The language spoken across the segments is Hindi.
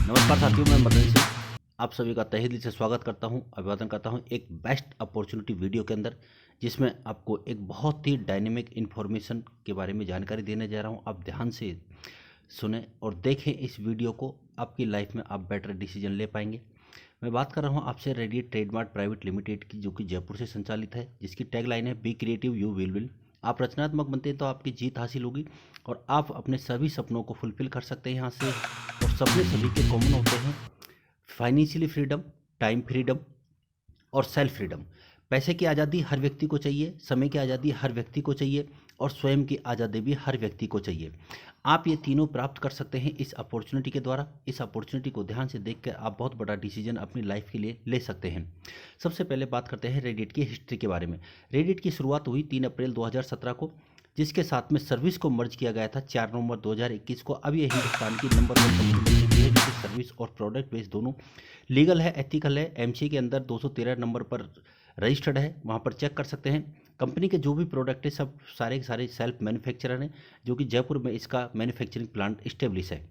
नमस्कार साथियों, मैं मदन सिंह आप सभी का तहे दिल से स्वागत करता हूं, अभिवादन करता हूं एक बेस्ट अपॉर्चुनिटी वीडियो के अंदर, जिसमें आपको एक बहुत ही डायनेमिक इन्फॉर्मेशन के बारे में जानकारी देने जा रहा हूं। आप ध्यान से सुने और देखें इस वीडियो को, आपकी लाइफ में आप बेटर डिसीजन ले पाएंगे। मैं बात कर रहा हूं आपसे रेडिट ट्रेडमार्ट प्राइवेट लिमिटेड की, जो कि जयपुर से संचालित है, जिसकी टैगलाइन है बी क्रिएटिव यू विल। आप रचनात्मक बनते हैं तो आपकी जीत हासिल होगी और आप अपने सभी सपनों को फुलफिल कर सकते हैं यहाँ से। और सपने सभी के कॉमन होते हैं, फाइनेंशियली फ्रीडम, टाइम फ्रीडम और सेल्फ फ्रीडम। पैसे की आज़ादी हर व्यक्ति को चाहिए, समय की आज़ादी हर व्यक्ति को चाहिए और स्वयं की आज़ादी भी हर व्यक्ति को चाहिए। आप ये तीनों प्राप्त कर सकते हैं इस अपॉर्चुनिटी के द्वारा। इस अपॉर्चुनिटी को ध्यान से देखकर आप बहुत बड़ा डिसीजन अपनी लाइफ के लिए ले सकते हैं। सबसे पहले बात करते हैं रेडिट की हिस्ट्री के बारे में। रेडिट की शुरुआत हुई 3 अप्रैल 2017 को, जिसके साथ में सर्विस को मर्ज किया गया था 4 नवंबर 2021 को। अब ये हिंदुस्तान की नंबर 1 कंपनी बन चुकी है, जो कि सर्विस और प्रोडक्ट बेस दोनों लीगल है, एथिकल है। एमसीए के अंदर 213 नंबर पर रजिस्टर्ड है, वहाँ पर चेक कर सकते हैं। कंपनी के जो भी प्रोडक्ट है सब सारे के सारे सेल्फ मैन्युफैक्चरर हैं, जो कि जयपुर में इसका मैन्युफैक्चरिंग प्लांट इस्टेब्लिश है।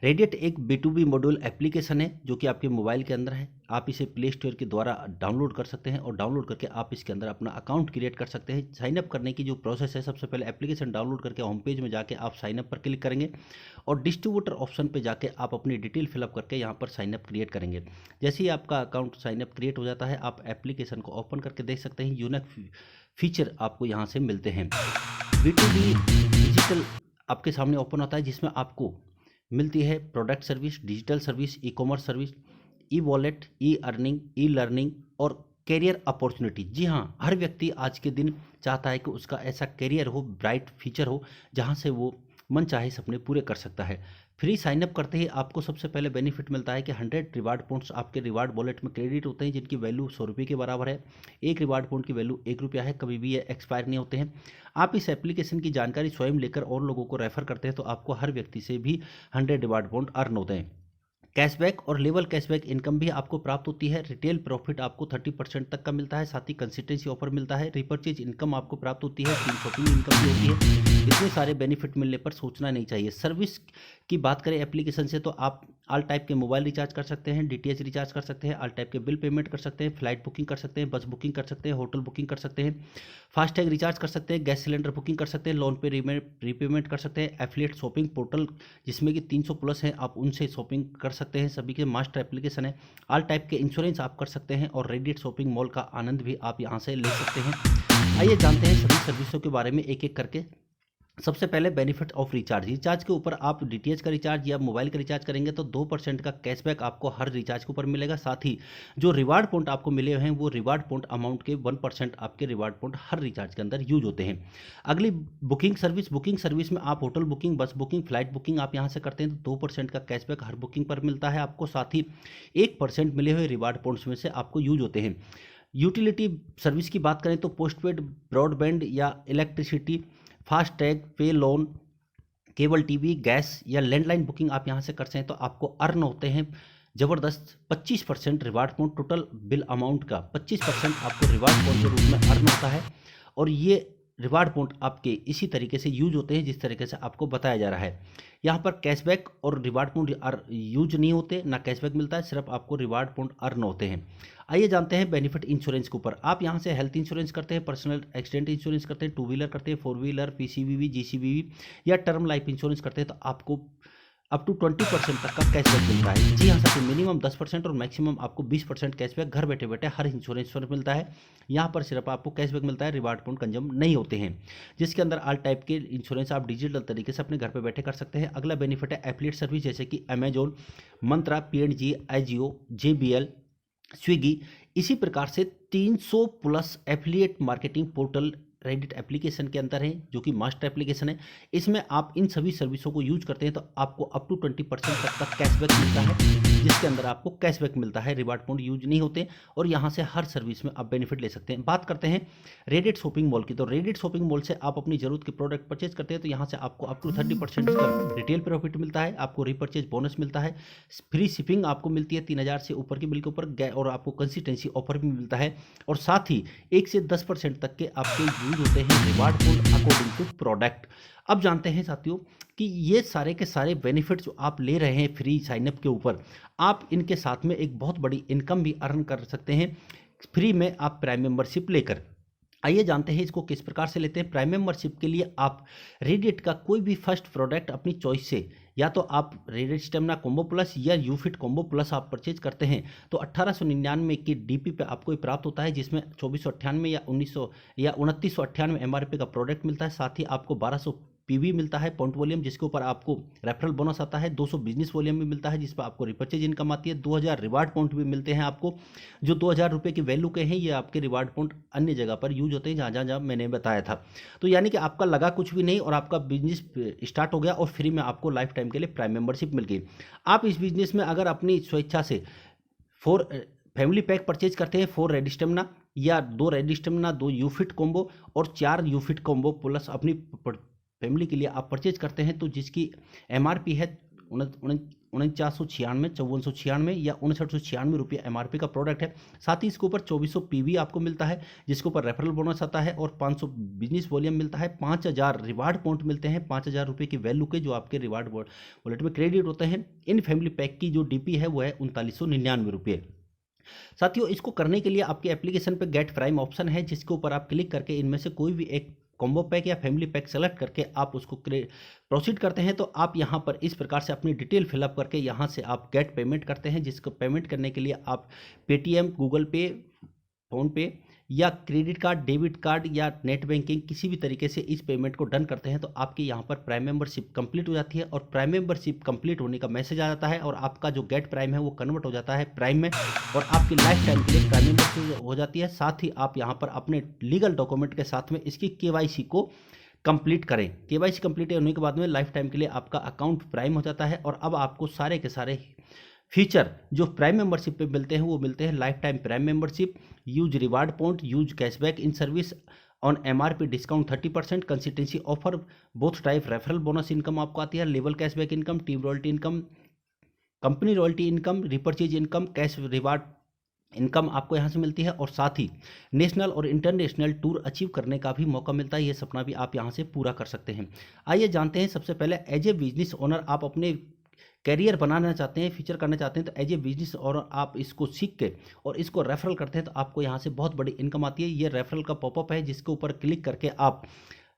रेडिट एक B2B मॉड्यूल एप्लीकेशन है, जो कि आपके मोबाइल के अंदर है। आप इसे प्ले स्टोर के द्वारा डाउनलोड कर सकते हैं और डाउनलोड करके आप इसके अंदर अपना अकाउंट क्रिएट कर सकते हैं। साइन अप करने की जो प्रोसेस है, सबसे पहले एप्लीकेशन डाउनलोड करके होम पेज में जाके आप साइन अप पर क्लिक करेंगे और डिस्ट्रीब्यूटर ऑप्शन पे जाके आप अपनी डिटेल फिलअप करके यहाँ पर साइन अप क्रिएट करेंगे। जैसे ही आपका अकाउंट साइन अप क्रिएट हो जाता है, आप एप्लीकेशन को ओपन करके देख सकते हैं। यूनिक फीचर आपको यहाँ से मिलते हैं। B2B डिजिटल आपके सामने ओपन होता है, जिसमें आपको मिलती है product service, digital service, e commerce service, e wallet, e earning, e learning और कैरियर अपॉर्चुनिटी। जी हाँ, हर व्यक्ति आज के दिन चाहता है कि उसका ऐसा कैरियर हो, ब्राइट फ्यूचर हो, जहाँ से वो मन चाहे सपने पूरे कर सकता है। फ्री साइनअप करते ही आपको सबसे पहले बेनिफिट मिलता है कि 100 रिवार्ड पॉइंट्स आपके रिवार्ड वॉलेट में क्रेडिट होते हैं, जिनकी वैल्यू 100 रुपये के बराबर है। एक रिवार्ड पॉइंट की वैल्यू 1 रुपया है, कभी भी ये एक्सपायर नहीं होते हैं। आप इस एप्लीकेशन की जानकारी स्वयं लेकर और लोगों को रेफर करते हैं तो आपको हर व्यक्ति से भी 100 रिवार्ड पॉइंट अर्न होते हैं। कैशबैक और लेवल कैशबैक इनकम भी आपको प्राप्त होती है। रिटेल प्रॉफिट आपको 30% तक का मिलता है, साथ ही कंसिस्टेंसी ऑफर मिलता है। रिपर्चेज इनकम आपको प्राप्त होती है, टीम शॉपिंग इनकम भी होती है। इतने सारे बेनिफिट मिलने पर सोचना नहीं चाहिए। सर्विस की बात करें एप्लीकेशन से, तो आप ऑल टाइप के मोबाइल रिचार्ज कर सकते हैं, डीटीएच रिचार्ज कर सकते हैं, ऑल टाइप के बिल पेमेंट कर सकते हैं, फ्लाइट बुकिंग कर सकते हैं, बस बुकिंग कर सकते हैं, होटल बुकिंग कर सकते हैं, फास्टैग रिचार्ज कर सकते हैं, गैस सिलेंडर बुकिंग कर सकते हैं, लोन पे रीपेमेंट कर सकते हैं। एफिलिएट शॉपिंग पोर्टल, जिसमें कि 300 प्लस हैं, आप उनसे शॉपिंग कर सकते हैं। सभी के मास्टर एप्लीकेशन है। ऑल टाइप के इंश्योरेंस आप कर सकते हैं और रेडिट शॉपिंग मॉल का आनंद भी आप यहाँ से ले सकते हैं। आइए जानते हैं सभी सर्विसों के बारे में एक एक करके। सबसे पहले बेनिफिट ऑफ रिचार्ज। रिचार्ज के ऊपर आप डीटीएच का रिचार्ज या मोबाइल का रिचार्ज करेंगे तो 2% का कैशबैक आपको हर रिचार्ज के ऊपर मिलेगा। साथ ही जो रिवार्ड पॉइंट आपको मिले हैं, वो रिवार्ड पॉइंट अमाउंट के 1% आपके रिवार्ड पॉइंट हर रिचार्ज के अंदर यूज होते हैं। अगली बुकिंग सर्विस। बुकिंग सर्विस में आप होटल बुकिंग, बस बुकिंग, फ्लाइट बुकिंग आप यहाँ से करते हैं तो 2% का कैशबैक हर बुकिंग पर मिलता है आपको। साथ ही 1% मिले हुए रिवार्ड पॉइंट्स में से आपको यूज होते हैं। यूटिलिटी सर्विस की बात करें तो पोस्टपेड ब्रॉडबैंड या इलेक्ट्रिसिटी, फास्टैग, पे लोन, केबल टीवी, गैस या लैंडलाइन बुकिंग आप यहाँ से करते हैं तो आपको अर्न होते हैं ज़बरदस्त 25% reward point. Total bill amount का 25% आपको रिवार्ड पॉइंट के रूप में अर्न होता है और ये रिवार्ड पॉइंट आपके इसी तरीके से यूज होते हैं जिस तरीके से आपको बताया जा रहा है। यहाँ पर कैशबैक और रिवार्ड पॉइंट यूज नहीं होते, ना कैशबैक मिलता है, सिर्फ आपको रिवार्ड पॉइंट अर्न होते हैं। आइए जानते हैं बेनिफिट इंश्योरेंस के ऊपर। आप यहाँ से हेल्थ इंश्योरेंस करते हैं, पर्सनल एक्सीडेंट इंश्योरेंस करते हैं, 2 व्हीलर करते हैं, 4 व्हीलर, पीसीबीवी, जीसीबीवी या टर्म लाइफ इंश्योरेंस करते हैं तो आपको अप टू 20% तक का कैशबैक मिलता है। जी हाँ साथियों, मिनिमम 10% और मैक्सिमम आपको 20% कैशबैक घर बैठे बैठे हर इंश्योरेंस पर मिलता है। यहाँ पर सिर्फ आपको कैशबैक मिलता है, रिवार्ड पॉइंट कंज्यूम नहीं होते हैं। जिसके अंदर ऑल टाइप के इंश्योरेंस आप डिजिटल तरीके से अपने घर पर बैठे कर सकते हैं। अगला बेनिफिट है एफिलिएट सर्विस, जैसे कि अमेजोन, मंत्रा, पीएनजी, एजियो, जेबीएल, स्विगी। इसी प्रकार से 300 plus affiliate marketing portal Reddit application के अंदर है, जो कि मास्टर एप्लीकेशन है। इसमें आप इन सभी सर्विसों को यूज करते हैं तो आपको अप टू 20% तक का कैशबैक मिलता है, जिसके अंदर आपको कैशबैक मिलता है, रिवार्ड पॉइंट यूज नहीं होते और यहाँ से हर सर्विस में आप बेनिफिट ले सकते हैं। बात करते हैं रेडिट शॉपिंग मॉल की, तो रेडिट शॉपिंग मॉल से आप अपनी जरूरत के प्रोडक्ट परचेज करते हैं तो यहाँ से आपको अप टू 30% का रिटेल प्रॉफिट मिलता है, आपको रिपर्चेज बोनस मिलता है, फ्री शिपिंग आपको मिलती है 3000 से ऊपर के बिल के ऊपर, और आपको कंसिस्टेंसी ऑफर भी मिलता है और साथ ही 1 से 10% तक के आपके यूज होते हैं reward point according to product. अब जानते हैं साथियों कि ये सारे के सारे बेनिफिट जो आप ले रहे हैं फ्री साइनअप के ऊपर, आप इनके साथ में एक बहुत बड़ी इनकम भी अर्न कर सकते हैं फ्री में आप प्राइम मेंबरशिप लेकर। आइए जानते हैं इसको किस प्रकार से लेते हैं। प्राइम मेंबरशिप के लिए आप रेडिट का कोई भी फर्स्ट प्रोडक्ट अपनी चॉइस से, या तो आप रेडिट स्टेमिना कॉम्बो प्लस या यूफिट कॉम्बो प्लस आप परचेज करते हैं तो 1899 की डीपी पे आपको ये प्राप्त होता है, जिसमें 2498 या 1900 या 2998 एमआरपी का प्रोडक्ट मिलता है। साथ ही आपको 1200 पीवी मिलता है पॉइंट वॉल्यूम, जिसके ऊपर आपको रेफरल बोनस आता है। 200 बिजनेस वॉल्यूम भी मिलता है, जिस पर आपको रिपर्चेज इनकम आती है। 2000 रिवार्ड पॉइंट भी मिलते हैं आपको, जो 2000 रुपये की वैल्यू के हैं। ये आपके रिवार्ड पॉइंट अन्य जगह पर यूज होते हैं जहाँ जहाँ मैंने बताया था। तो यानी कि आपका लगा कुछ भी नहीं और आपका बिजनेस स्टार्ट हो गया और फ्री में आपको लाइफ टाइम के लिए प्राइम मेंबरशिप मिल गई। आप इस बिजनेस में अगर अपनी स्वेच्छा से 4 फैमिली पैक परचेज करते हैं, 4 रेड स्टेमिना या 2 रेड स्टेमिना, 2 यूफिट कॉम्बो और 4 यूफिट कॉम्बो प्लस अपनी फैमिली के लिए आप परचेज करते हैं, तो जिसकी एमआरपी है 4996, 5496 या 5996 रुपये एमआरपी का प्रोडक्ट है। साथ ही इसके ऊपर 2400 पीवी आपको मिलता है, जिसके ऊपर रेफरल बोनस आता है और 500 बिजनेस वॉल्यूम मिलता है। 5000 रिवार्ड पॉइंट मिलते हैं, 5000 रुपये की वैल्यू के, जो आपके रिवार्ड वॉलेट में क्रेडिट होते हैं। इन फैमिली पैक की जो डीपी है वो है 3999 रुपये। साथियों, इसको करने के लिए आपके एप्लीकेशन पे गेट प्राइम ऑप्शन है, जिसके ऊपर आप क्लिक करके इनमें से कोई भी एक कॉम्बो पैक या फैमिली पैक सेलेक्ट करके आप उसको प्रोसीड करते हैं। तो आप यहाँ पर इस प्रकार से अपनी डिटेल फिलअप करके यहाँ से आप गेट पेमेंट करते हैं, जिसको पेमेंट करने के लिए आप पेटीएम, गूगल पे, फ़ोनपे या क्रेडिट कार्ड, डेबिट कार्ड या नेट बैंकिंग किसी भी तरीके से इस पेमेंट को डन करते हैं तो आपके यहाँ पर प्राइम मेंबरशिप कंप्लीट हो जाती है। और प्राइम मेंबरशिप कंप्लीट होने का मैसेज आ जाता है और आपका जो गेट प्राइम है वो कन्वर्ट हो जाता है प्राइम में और आपकी लाइफ टाइम के लिए प्राइम मेंबरशिप हो जाती है। साथ ही आप यहाँ पर अपने लीगल डॉक्यूमेंट के साथ में इसकी केवाईसी को कंप्लीट करें। केवाईसी कंप्लीट होने के बाद में लाइफ टाइम के लिए आपका अकाउंट प्राइम हो जाता है और अब आपको सारे के सारे फीचर जो प्राइम मेंबरशिप पे मिलते हैं वो मिलते हैं। Life time prime membership, use reward point, use cashback in service, on MRP discount 30%, consistency offer, both type referral bonus income आपको आती है, level cashback income, team royalty income, company royalty income, repurchase income, cash reward income आपको यहाँ से मिलती है और साथ ही नेशनल और इंटरनेशनल टूर अचीव करने का भी मौका मिलता है। ये सपना भी आप यहाँ से पूरा कर सकते हैं। आइए जानते हैं सबसे पहले, एज ए बिजनेस ओनर आप अपने कैरियर बनाना चाहते हैं, फीचर करना चाहते हैं, तो एज ए बिजनेस और आप इसको सीख के और इसको रेफरल करते हैं तो आपको यहाँ से बहुत बड़ी इनकम आती है। ये रेफरल का पॉपअप है, जिसके ऊपर क्लिक करके आप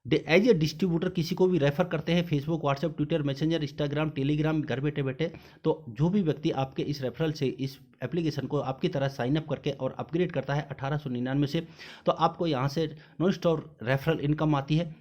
एज ए डिस्ट्रीब्यूटर किसी को भी रेफर करते हैं, Facebook, WhatsApp, Twitter, messenger, Instagram, Telegram, घर बैठे बैठे। तो जो भी व्यक्ति आपके इस रेफरल से इस एप्लीकेशन को आपकी तरह साइन अप करके और अपग्रेड करता है 1899 से, तो आपको यहाँ से नॉन स्टॉप रेफरल इनकम आती है।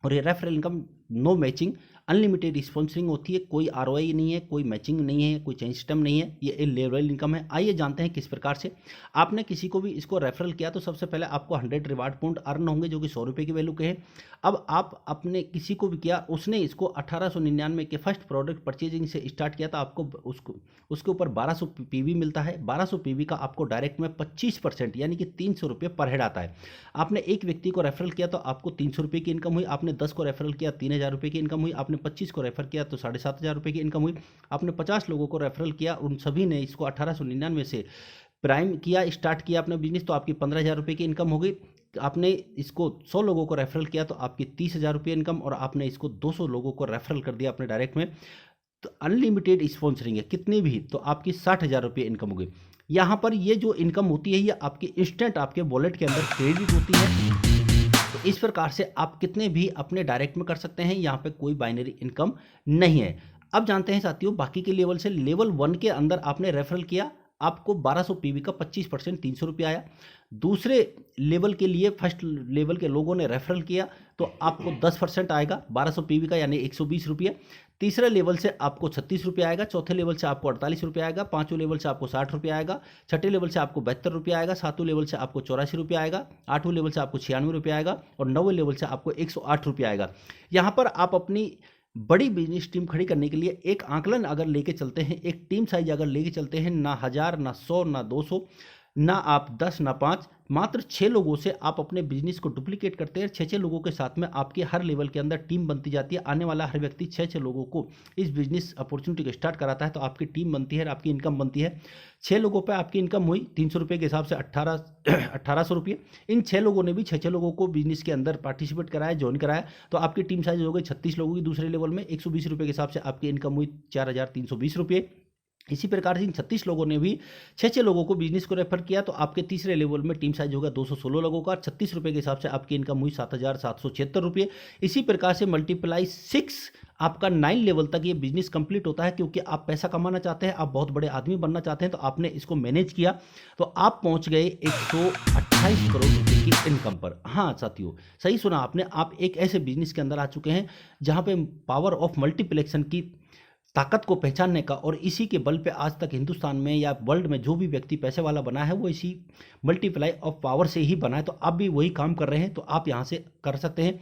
और ये referral income no matching, unlimited sponsoring होती है, कोई आरओआई नहीं है, कोई मैचिंग नहीं है, कोई चेंज सिस्टम नहीं है, ये लेवल इनकम है। आइए जानते हैं किस प्रकार से। आपने किसी को भी इसको रेफरल किया तो सबसे पहले आपको 100 रिवार्ड पॉइंट अर्न होंगे, जो कि 100 रुपये की वैल्यू के हैं। अब आप अपने किसी को भी किया, उसने इसको 1899 के फर्स्ट प्रोडक्ट परचेजिंग से स्टार्ट किया, तो आपको उसके ऊपर 1200 पीवी मिलता है। 1200 पीवी का आपको डायरेक्ट में 25% यानी कि 300 रुपये पर हेड आता है। आपने एक व्यक्ति को रेफरल किया तो आपको 300 रुपये की इनकम हुई। आपने 10 को रेफरल किया 3000 रुपये की इनकम हुई। आपने 25 को रेफर किया तो 7500 रुपये की इनकम हुई। आपने 50 लोगों को रेफरल किया, उन सभी ने इसको 1899 से प्राइम किया, स्टार्ट किया अपना बिजनेस, तो आपकी 15000 रुपये की इनकम हो गई। आपने इसको 100 लोगों को रेफरल किया तो आपकी 30000 रुपये इनकम, और आपने इसको 200 लोगों को रेफरल कर दिया अपने डायरेक्ट में, तो अनलिमिटेड स्पॉन्सरिंग है कितनी भी, तो आपकी 60,000 रुपये इनकम हो गई। यहाँ पर ये जो इनकम होती है ये आपकी इंस्टेंट आपके वॉलेट के अंदर क्रेडिट होती है। तो इस प्रकार से आप कितने भी अपने डायरेक्ट में कर सकते हैं, यहाँ पे कोई बाइनरी इनकम नहीं है। अब जानते हैं साथियों बाकी के लेवल से। लेवल 1 के अंदर आपने रेफरल किया, आपको 1200 पीवी का 25% 300 रुपये आया। दूसरे लेवल के लिए फर्स्ट लेवल के लोगों ने रेफरल किया तो आपको 10% आएगा 1200 पीवी का, यानी 120 रुपये। तीसरे लेवल से आपको 36 रुपये आएगा। चौथे लेवल से आपको 48 रुपये आएगा। पाँचवें लेवल से आपको 60 रुपये आएगा। छठे लेवल से आपको 72 रुपये आएगा। सातवें लेवल से आपको 84 रुपये आएगा। आठवें लेवल से आपको 96 रुपये आएगा और 9वें लेवल से आपको 108 रुपये आएगा। यहाँ पर आप अपनी बड़ी बिजनेस टीम खड़ी करने के लिए एक आंकलन अगर लेके चलते हैं, एक टीम साइज अगर लेके चलते हैं, ना 1000 ना 100 ना 200, ना आप 10 ना 5, मात्र 6 लोगों से आप अपने बिजनेस को डुप्लीकेट करते हैं। 6-6 लोगों के साथ में आपकी हर लेवल के अंदर टीम बनती जाती है। आने वाला हर व्यक्ति 6-6 लोगों को इस बिजनेस अपॉर्चुनिटी को स्टार्ट कराता है, तो आपकी टीम बनती है और आपकी इनकम बनती है। 6 लोगों पे आपकी इनकम हुई 300 रुपये के हिसाब से 1800 रुपये। इन 6 लोगों ने भी 6-6 लोगों को बिजनेस के अंदर पार्टिसिपेट कराया, ज्वाइन कराया, तो आपकी टीम साइज हो गई 36 लोगों की। दूसरे लेवल में 120 रुपये के हिसाब से आपकी इनकम हुई 4320 रुपये। इसी प्रकार से इन 36 लोगों ने भी 6-6 लोगों को बिजनेस को रेफर किया, तो आपके तीसरे लेवल में टीम साइज होगा 216 लोगों का। 36 रुपये के हिसाब से आपकी इनकम हुई 7776 रुपये। इसी प्रकार से मल्टीप्लाई 6 आपका 9 लेवल तक ये बिजनेस कंप्लीट होता है, क्योंकि आप पैसा कमाना चाहते हैं, आप बहुत बड़े आदमी बनना चाहते हैं, तो आपने इसको मैनेज किया, तो आप पहुंच गए 128 करोड़ रुपए की इनकम पर। हाँ साथियों, सही सुना आपने, आप एक ऐसे बिजनेस के अंदर आ चुके हैं जहां पे पावर ऑफ मल्टीप्लेक्शन की ताकत को पहचानने का, और इसी के बल पे आज तक हिंदुस्तान में या वर्ल्ड में जो भी व्यक्ति पैसे वाला बना है वो इसी मल्टीप्लाई ऑफ पावर से ही बना है। तो आप भी वही काम कर रहे हैं, तो आप यहाँ से कर सकते हैं।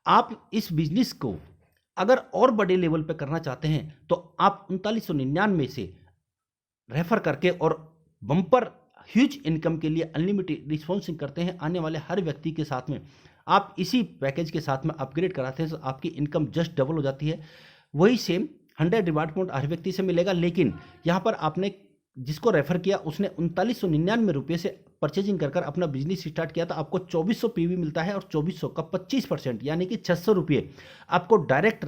आप इस बिजनेस को अगर और बड़े लेवल पे करना चाहते हैं, तो आप 3999 से रेफर करके और बम्पर ह्यूज इनकम के लिए अनलिमिटेड रिस्पॉन्सिंग करते हैं आने वाले हर व्यक्ति के साथ में, आप इसी पैकेज के साथ में अपग्रेड कराते हैं, तो आपकी इनकम जस्ट डबल हो जाती है। वही सेम 100 रिवार्ड पॉइंट हर व्यक्ति से मिलेगा, लेकिन यहाँ पर आपने जिसको रेफर किया उसने 3999 रुपये से परचेजिंग कर अपना बिजनेस स्टार्ट किया, तो आपको 2400 पीवी मिलता है, और 2400 का 25% यानी कि 600 रुपये आपको डायरेक्ट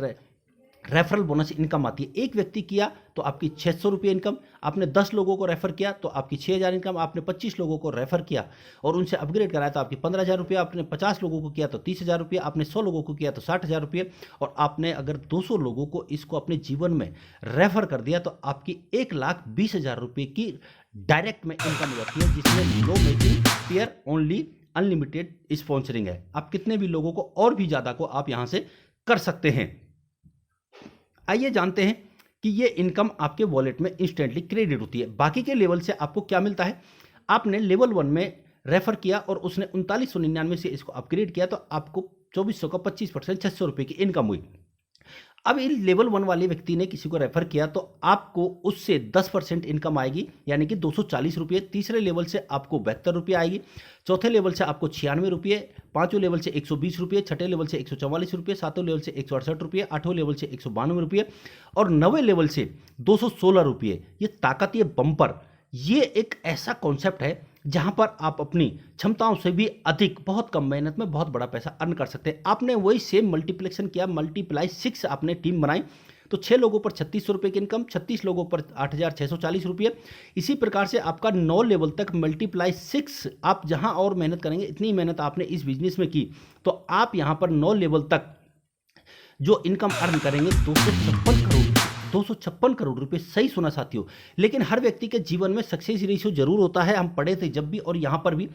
रेफरल बोनस इनकम आती है। एक व्यक्ति किया तो आपकी 600 रुपये इनकम, आपने 10 लोगों को रेफर किया तो आपकी 6000 इनकम, आपने 25 लोगों को रेफर किया और उनसे अपग्रेड कराया तो आपकी 15000 रुपये, आपने 50 लोगों को किया तो 30000 रुपये, आपने 100 लोगों को किया तो 60000 रुपये, और आपने अगर 200 लोगों को इसको अपने जीवन में रेफर कर दिया तो आपकी 1,20,000 रुपये की डायरेक्ट में इनकम हो जाती है, जिसमें no making pair only unlimited sponsoring है। आप कितने भी लोगों को और भी ज़्यादा को आप यहाँ से कर सकते हैं। आइए जानते हैं कि ये इनकम आपके वॉलेट में इंस्टेंटली क्रेडिट होती है। बाकी के लेवल से आपको क्या मिलता है, आपने लेवल 1 में रेफर किया और उसने 3999 से इसको अपग्रेड किया तो आपको 2400 का 25% 600 रुपये की इनकम हुई। अब इन लेवल 1 वाले व्यक्ति ने किसी को रेफर किया तो आपको उससे 10% इनकम आएगी, यानी कि 240 रुपये। तीसरे लेवल से आपको 72 रुपये आएगी, चौथे लेवल से आपको 96 रुपये, पांचवें लेवल से 120 रुपये, छठे लेवल से 144 रुपये, सातवें लेवल से 168 रुपये, आठवें लेवल से 192 रुपये और 9वें लेवल से 216 रुपये। ये ताकत, ये बम्पर, ये एक ऐसा कॉन्सेप्ट है जहां पर आप अपनी क्षमताओं से भी अधिक बहुत कम मेहनत में बहुत बड़ा पैसा अर्न कर सकते हैं। आपने वही सेम मल्टीप्लेक्शन किया, मल्टीप्लाई 6 आपने टीम बनाई तो 6 लोगों पर 3600 रुपये की इनकम, 36 लोगों पर 8640 रुपये। इसी प्रकार से आपका 9 लेवल तक मल्टीप्लाई 6 आप जहां और मेहनत करेंगे, इतनी मेहनत आपने इस बिजनेस में की तो आप यहां पर 9 लेवल तक जो इनकम अर्न करेंगे 256 करोड़ रुपए। सही सुना साथियों। लेकिन हर व्यक्ति के जीवन में सक्सेस रेशियो जरूर होता है, हम पढ़े थे जब भी, और यहां पर भी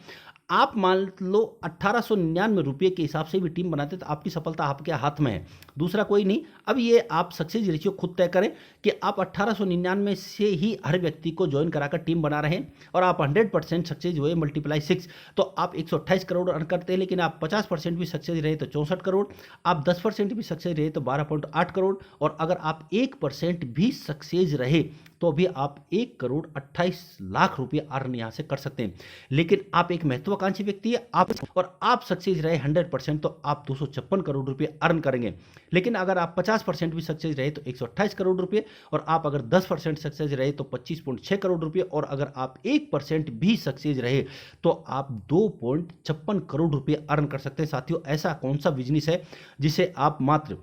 आप मान लो 1899 रुपये के हिसाब से भी टीम बनाते तो आपकी सफलता आपके हाथ में है, दूसरा कोई नहीं। अब ये आप सक्सेस रेशियो खुद तय करें कि आप 1899 से ही हर व्यक्ति को ज्वाइन कराकर टीम बना रहे हैं और आप 100% सक्सेस हुए मल्टीप्लाई 6 तो आप 128 करोड़ अर्न करते हैं। लेकिन आप 50% भी सक्सेस रहे तो 64 करोड़, आप 10% भी सक्सेस रहे तो 12.8 करोड़, और अगर आप 1% भी सक्सेस रहे तो भी आप 1,28,00,000 रुपये अर्न यहां से कर सकते हैं। लेकिन आप एक महत्वाकांक्षी व्यक्ति है, आप सक्सेस रहे 100% तो आप 256 करोड़ रुपये अर्न करेंगे। लेकिन अगर आप 50% भी सक्सेस रहे तो 128 करोड़ रुपये, और आप अगर 10% सक्सेस रहे तो 25.6 करोड़ रुपये, और अगर आप 1% भी सक्सेस रहे तो आप 2.56 करोड़ रुपये अर्न कर सकते हैं। साथियों, ऐसा कौन सा बिजनेस है जिसे आप मात्र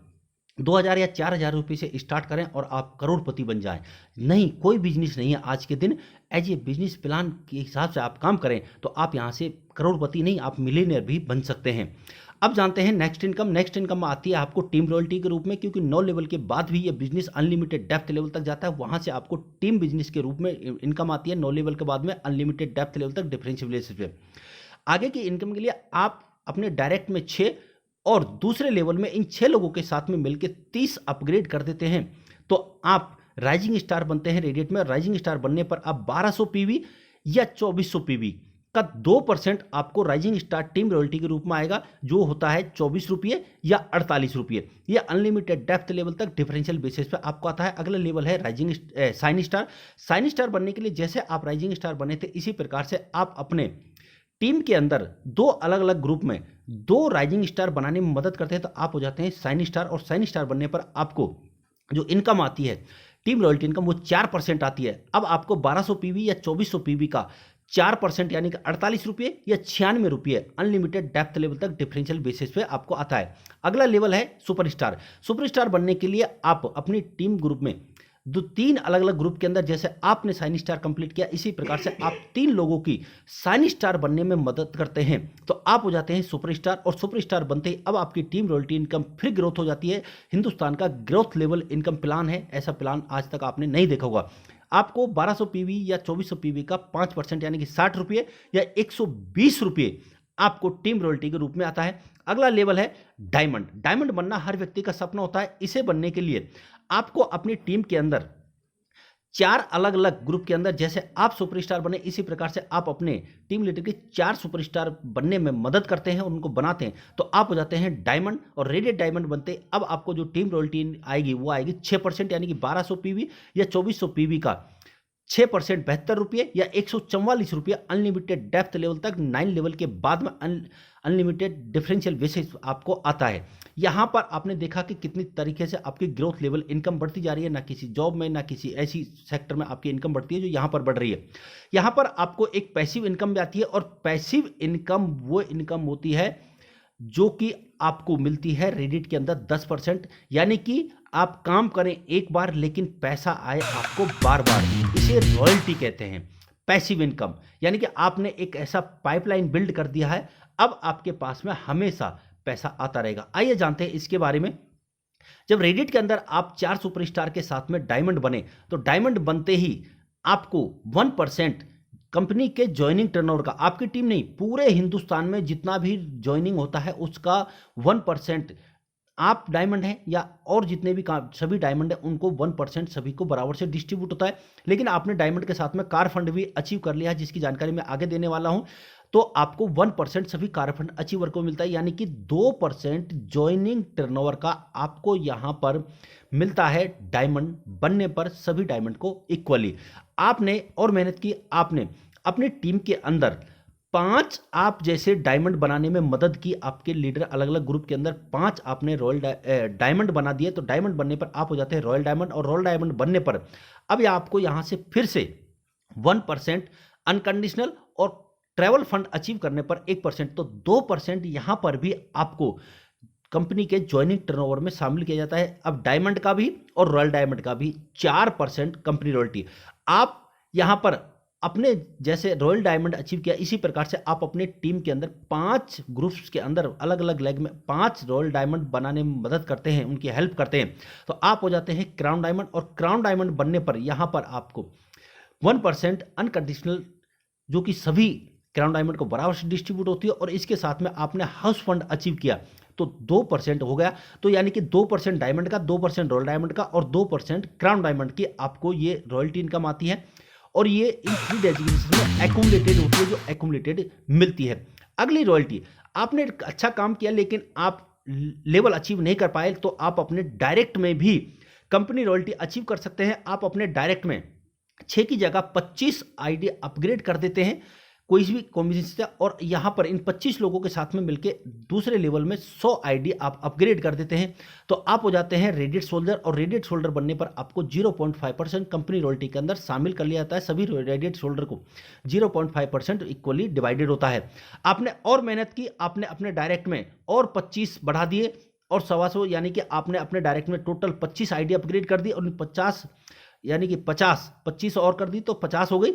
2000 या 4000 रुपये से स्टार्ट करें और आप करोड़पति बन जाएं? नहीं, कोई बिजनेस नहीं है आज के दिन। एज ए बिजनेस प्लान के हिसाब से आप काम करें तो आप यहां से करोड़पति नहीं, आप मिलियनियर भी बन सकते हैं। अब जानते हैं नेक्स्ट इनकम। नेक्स्ट इनकम आती है आपको टीम रॉयल्टी के रूप में, क्योंकि 9 लेवल के बाद भी ये बिजनेस अनलिमिटेड डेप्थ लेवल तक जाता है, वहां से आपको टीम बिजनेस के रूप में इनकम आती है। 9 लेवल के बाद में अनलिमिटेड डेप्थ लेवल तक डिफरेंशियल। आगे की इनकम के लिए आप अपने डायरेक्ट में 6 और दूसरे लेवल में इन 6 लोगों के साथ में मिलकर 30 अपग्रेड कर देते हैं तो आप राइजिंग स्टार बनते हैं रेडिएट में। राइजिंग स्टार बनने पर आप 1200 पीवी या 2400 पीवी का 2% आपको राइजिंग स्टार टीम रॉयल्टी के रूप में आएगा, जो होता है 24 रुपये या 48 रुपये। ये अनलिमिटेड डेप्थ लेवल तक डिफरेंशियल बेसिस पे आपको आता है। अगला लेवल है rising sign star. Sign star बनने के लिए जैसे आप राइजिंग स्टार बने थे, इसी प्रकार से आप अपने टीम के अंदर 2 अलग अलग ग्रुप में 2 राइजिंग स्टार बनाने में मदद करते हैं, तो आप हो जाते हैं साइन स्टार। और साइन स्टार बनने पर आपको जो इनकम आती है टीम रॉयल्टी इनकम, वो 4% आती है। अब आपको 1200 पीवी या 2400 पीवी का 4% यानी कि 48 रुपये या 96 रुपये अनलिमिटेड डेप्थ लेवल तक डिफरेंशियल बेसिस पे आपको आता है। अगला लेवल है सुपरस्टार। सुपरस्टार बनने के लिए आप अपनी टीम ग्रुप में 3 अलग अलग ग्रुप के अंदर, जैसे आपने साइन स्टार कंप्लीट किया, इसी प्रकार से आप 3 लोगों की साइन स्टार बनने में मदद करते हैं, तो आप हो जाते हैं सुपरस्टार। और सुपरस्टार बनते ही अब आपकी टीम रॉयल्टी इनकम फिर ग्रोथ हो जाती है। हिंदुस्तान का ग्रोथ लेवल इनकम प्लान है, ऐसा प्लान आज तक आपने नहीं देखा होगा। आपको 1200 पीवी या 2400 पीवी का 5% यानी कि 60 रुपये या 120 रुपये आपको टीम रॉयल्टी के रूप में आता है। अगला लेवल है डायमंड। डायमंड बनना हर व्यक्ति का सपना होता है। इसे बनने के लिए आपको अपनी टीम के अंदर 4 अलग अलग ग्रुप के अंदर, जैसे आप सुपरस्टार बने, इसी प्रकार से आप अपने टीम लीडर के 4 सुपरस्टार बनने में मदद करते हैं, उनको बनाते हैं, तो आप हो जाते हैं डायमंड। और रेडियट डायमंड बनते अब आपको जो टीम रॉयल्टी आएगी वो आएगी 6%, यानी कि 1200 पीवी या 2400 पीवी का 6% 72 रुपये या 144 रुपये अनलिमिटेड डेप्थ लेवल तक 9 लेवल के बाद में अनलिमिटेड डिफरेंशियल बेसिस आपको आता है। यहाँ पर आपने देखा कि कितनी तरीके से आपकी ग्रोथ लेवल इनकम बढ़ती जा रही है। ना किसी जॉब में, ना किसी ऐसी सेक्टर में आपकी इनकम बढ़ती है जो यहाँ पर बढ़ रही है। यहाँ पर आपको एक पैसिव इनकम भी आती है, और पैसिव इनकम वो इनकम होती है जो कि आपको मिलती है रेडिट के अंदर 10%, यानी कि आप काम करें एक बार लेकिन पैसा आए आपको बार बार, इसे रॉयल्टी कहते हैं। पैसिव इनकम यानी कि आपने एक ऐसा पाइपलाइन बिल्ड कर दिया है, अब आपके पास में हमेशा पैसा आता रहेगा। आइए जानते हैं इसके बारे में। जब रेडिट के अंदर आप 4 सुपरस्टार के साथ में डायमंड बने, तो डायमंड बनते ही आपको 1% कंपनी के ज्वाइनिंग टर्नओवर का, आपकी टीम नहीं, पूरे हिंदुस्तान में जितना भी ज्वाइनिंग होता है उसका 1%, आप डायमंड हैं या और जितने भी सभी डायमंड हैं उनको 1% सभी को बराबर से डिस्ट्रीब्यूट होता है। लेकिन आपने डायमंड के साथ में कार फंड भी अचीव कर लिया है, जिसकी जानकारी मैं आगे देने वाला हूं, तो आपको 1% सभी कार फंड अचीवर को मिलता है, यानी कि 2% ज्वाइनिंग टर्नओवर का आपको यहां पर मिलता है डायमंड बनने पर, सभी डायमंड को इक्वली। आपने और मेहनत की, आपने अपनी टीम के अंदर 5 आप जैसे डायमंड बनाने में मदद की, आपके लीडर अलग अलग ग्रुप के अंदर 5 आपने रॉयल डायमंड बना दिए, तो डायमंड बनने पर आप हो जाते हैं रॉयल डायमंड। और रॉयल डायमंड बनने पर अब यह आपको यहां से फिर से 1% अनकंडीशनल और ट्रैवल फंड अचीव करने पर 1%, तो 2% यहां पर भी आपको कंपनी के ज्वाइनिंग टर्नओवर में शामिल किया जाता है। अब डायमंड का भी और रॉयल डायमंड का भी 4% कंपनी रॉयल्टी। आप यहां पर अपने जैसे रॉयल डायमंड अचीव किया, इसी प्रकार से आप अपने टीम के अंदर 5 ग्रुप्स के अंदर अलग अलग लेग में 5 रॉयल डायमंड बनाने में मदद करते हैं, उनकी हेल्प करते हैं, तो आप हो जाते हैं क्राउन डायमंड। और क्राउन डायमंड बनने पर यहां पर आपको 1% अनकंडीशनल, जो कि सभी क्राउन डायमंड को बराबर से डिस्ट्रीब्यूट होती है, और इसके साथ में आपने हाउस फंड अचीव किया तो 2% हो गया। तो यानी कि 2% डायमंड का, 2% रॉयल डायमंड का और 2% क्राउन डायमंड की आपको ये रॉयल्टी इनकम आती है, और ये इन 3 डेजिग्नेशन में एक्यूमुलेटेड होती है, जो एक्यूमुलेटेड मिलती है। अगली रॉयल्टी, आपने अच्छा काम किया लेकिन आप लेवल अचीव नहीं कर पाए, तो आप अपने डायरेक्ट में भी कंपनी रॉयल्टी अचीव कर सकते हैं। आप अपने डायरेक्ट में 6 की जगह 25 आईडी अपग्रेड कर देते हैं कोई भी कॉम्बिनेशन से, और यहां पर इन 25 लोगों के साथ में मिलकर दूसरे लेवल में 100 आईडी आप अपग्रेड कर देते हैं, तो आप हो जाते हैं रेडियट सोल्जर। और रेडियट सोल्जर बनने पर आपको 0.5% कंपनी रॉयल्टी के अंदर शामिल कर लिया जाता है। सभी रेडियट सोल्जर को 0.5% इक्वली डिवाइडेड होता है। आपने और मेहनत की, आपने अपने डायरेक्ट में और 25 बढ़ा दिए और 125, यानी कि आपने अपने डायरेक्ट में टोटल 25 आईडी अपग्रेड कर दी, और 50 यानी कि 25 और कर दी तो 50 हो गई।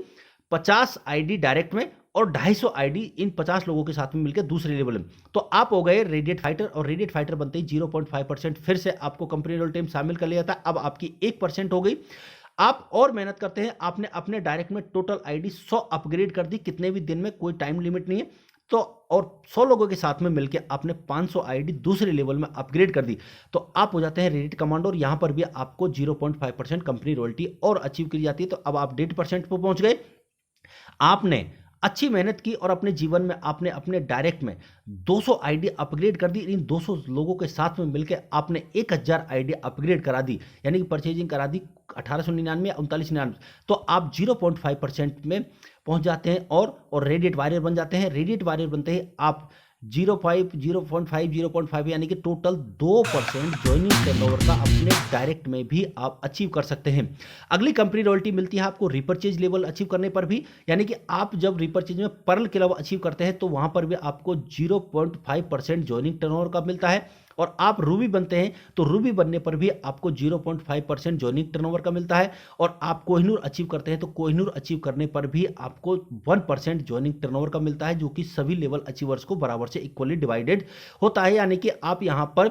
50 आईडी डायरेक्ट में और 250 आईडी इन 50 लोगों के साथ में मिलकर दूसरे लेवल में, तो आप हो गए रेडियट फाइटर। और रेडियट फाइटर बनते ही 0.5% फिर से आपको कंपनी रॉयल टीम शामिल कर लिया था। अब आपकी 1% हो गई। आप और मेहनत करते हैं, आपने अपने डायरेक्ट में टोटल आईडी 100 अपग्रेड कर दी, कितने भी दिन में, कोई टाइम लिमिट नहीं है, तो और 100 लोगों के साथ में मिलकर आपने 500 आईडी दूसरे लेवल में अपग्रेड कर दी, तो आप हो जाते हैं रेडिट कमांडो। और यहां पर भी आपको 0.5% कंपनी रॉयल्टी और अचीव की जाती है, तो अब आप 1.5% पर पहुंच गए। आपने अच्छी मेहनत की और अपने जीवन में आपने अपने डायरेक्ट में 200 आईडी अपग्रेड कर दी। इन 200 लोगों के साथ में मिलकर आपने 1000 आईडी अपग्रेड करा दी, यानी कि परचेजिंग करा दी 1899 या 3999, तो आप 0.5% में पहुंच जाते हैं और रेडिएट वॉरियर बन जाते हैं। रेडिएट वॉरियर बनते ही आप 0.5 0.5 यानी कि टोटल 2% ज्वाइनिंग टर्नओवर का अपने डायरेक्ट में भी आप अचीव कर सकते हैं। अगली कंपनी रॉयल्टी मिलती है आपको रिपर्चेज लेवल अचीव करने पर भी, यानी कि आप जब रिपर्चेज में पर्ल के लेवल अचीव करते हैं तो वहां पर भी आपको 0.5% ज्वाइनिंग टर्नओवर का मिलता है। और आप रूबी बनते हैं तो रूबी बनने पर भी आपको 0.5% ज्वाइनिंग टर्नओवर का मिलता है। और आप कोहिनूर अचीव करते हैं तो कोहिनूर अचीव करने पर भी आपको 1% ज्वाइनिंग टर्नओवर का मिलता है, जो कि सभी लेवल अचीवर्स को बराबर से इक्वली डिवाइडेड होता है। यानी कि आप यहां पर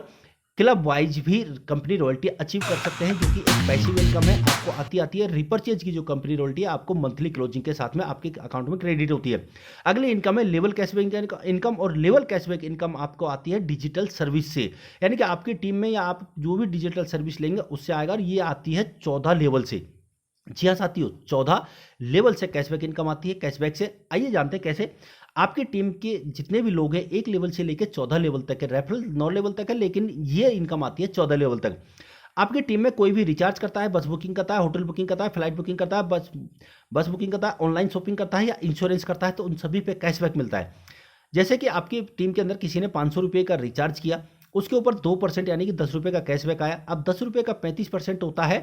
क्लब वाइज भी कंपनी रॉयल्टी अचीव कर सकते हैं, जो कि एक पैसिव इनकम है, आपको आती है। रिपर्चेज की जो कंपनी रॉयल्टी है आपको मंथली क्लोजिंग के साथ में आपके अकाउंट में क्रेडिट होती है। अगली इनकम है लेवल कैशबैक इनकम, और लेवल कैशबैक इनकम आपको आती है डिजिटल सर्विस से, यानी कि आपकी टीम में या आप जो भी डिजिटल सर्विस लेंगे उससे आएगा। और ये आती है 14 लेवल से। जी हाँ साथियों, 14 लेवल से कैशबैक इनकम आती है। कैशबैक से आइए जानते हैं कैसे। आपकी टीम के जितने भी लोग हैं 1 लेवल से लेकर 14 लेवल तक है, रेफरल 9 लेवल तक है, लेकिन ये इनकम आती है 14 लेवल तक। आपकी टीम में कोई भी रिचार्ज करता है, बस बुकिंग करता है, होटल बुकिंग करता है, फ्लाइट बुकिंग करता है, बस बुकिंग करता है, ऑनलाइन शॉपिंग करता है या इंश्योरेंस करता है, तो उन सभी पे कैशबैक मिलता है। जैसे कि आपकी टीम के अंदर किसी ने 500 रुपये का रिचार्ज किया, उसके ऊपर 2% यानी कि 10 रुपये का कैशबैक आया। अब 10 रुपये का 35% होता है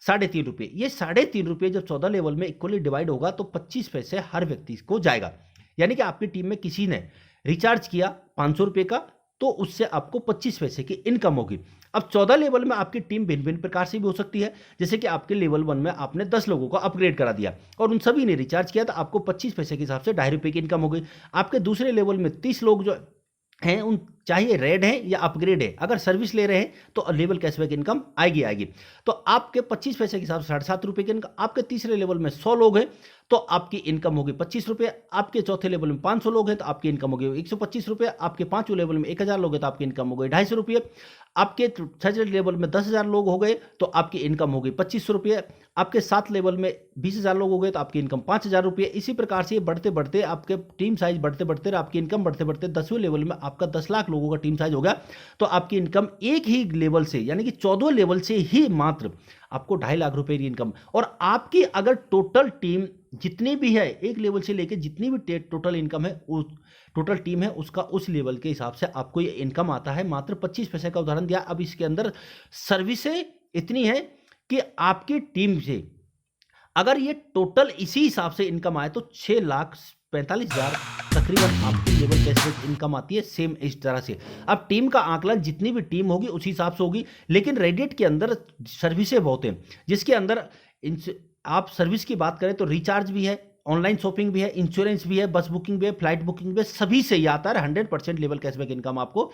3.5 रुपये। ये 3.5 रुपये जब 14 लेवल में इक्वली डिवाइड होगा तो 25 पैसे हर व्यक्ति को जाएगा। यानी कि आपकी टीम में किसी ने रिचार्ज किया 500 रुपये का, तो उससे आपको 25 पैसे की इनकम होगी। अब 14 लेवल में आपकी टीम भिन्न भिन्न प्रकार से भी हो सकती है। जैसे कि आपके लेवल 1 में आपने 10 लोगों को अपग्रेड करा दिया और उन सभी ने रिचार्ज किया, तो आपको 25 पैसे के हिसाब से 2.5 रुपये की इनकम हो गई। आपके दूसरे लेवल में 30 लोग जो हैं, उन चाहिए रेड है या अपग्रेड है, अगर सर्विस ले रहे हैं तो लेवल कैशबैक इनकम आएगी। तो आपके 25 पैसे के हिसाब से 7.5 रुपये की इनकम। आपके तीसरे लेवल में 100 लोग हैं तो आपकी इनकम होगी 25 रुपये। आपके चौथे लेवल में 500 लोग हैं तो आपकी इनकम होगी 125 रुपये। आपके पांचवें लेवल में 1000 लोग हैं तो आपकी इनकम हो गई 250 रुपये। आपके छठे लेवल में 10,000 लोग हो गए तो आपकी इनकम हो गई 2500 रुपये। आपके 7 लेवल में 20,000 लोग हो गए तो आपकी इनकम 5,000 रुपये। इसी प्रकार से बढ़ते बढ़ते आपके टीम साइज बढ़ते बढ़ते आपकी इनकम बढ़ते बढ़ते 10वें लेवल में आपका 10 लाख लोगों का टीम साइज हो गया, तो आपकी इनकम एक ही लेवल से यानी कि 14 लेवल से ही मात्र आपको 2.5 लाख रुपए की इनकम। और आपकी अगर टोटल टीम जितनी भी है, एक लेवल से लेकर जितनी भी टोटल इनकम है, टोटल टीम है उसका उस लेवल के हिसाब से आपको ये इनकम आता है। मात्र 25 पैसे का उदाहरण दिया। अब इसके अंदर सर्विसें इतनी है कि आपकी टीम से अगर ये टोटल इसी हिसाब से इनकम आए तो 6,45,000 तकरीबन आपकी लेवल कैशबैक इनकम आती है। सेम इस तरह से अब टीम का आंकलन जितनी भी टीम होगी उसी हिसाब से होगी। लेकिन रेडिट के अंदर सर्विसें बहुत हैं, जिसके अंदर आप सर्विस की बात करें तो रिचार्ज भी है, ऑनलाइन शॉपिंग भी है, इंश्योरेंस भी है, बस बुकिंग भी है, फ्लाइट बुकिंग भी है, सभी से ही आता है। 100% लेवल कैशबैक इनकम आपको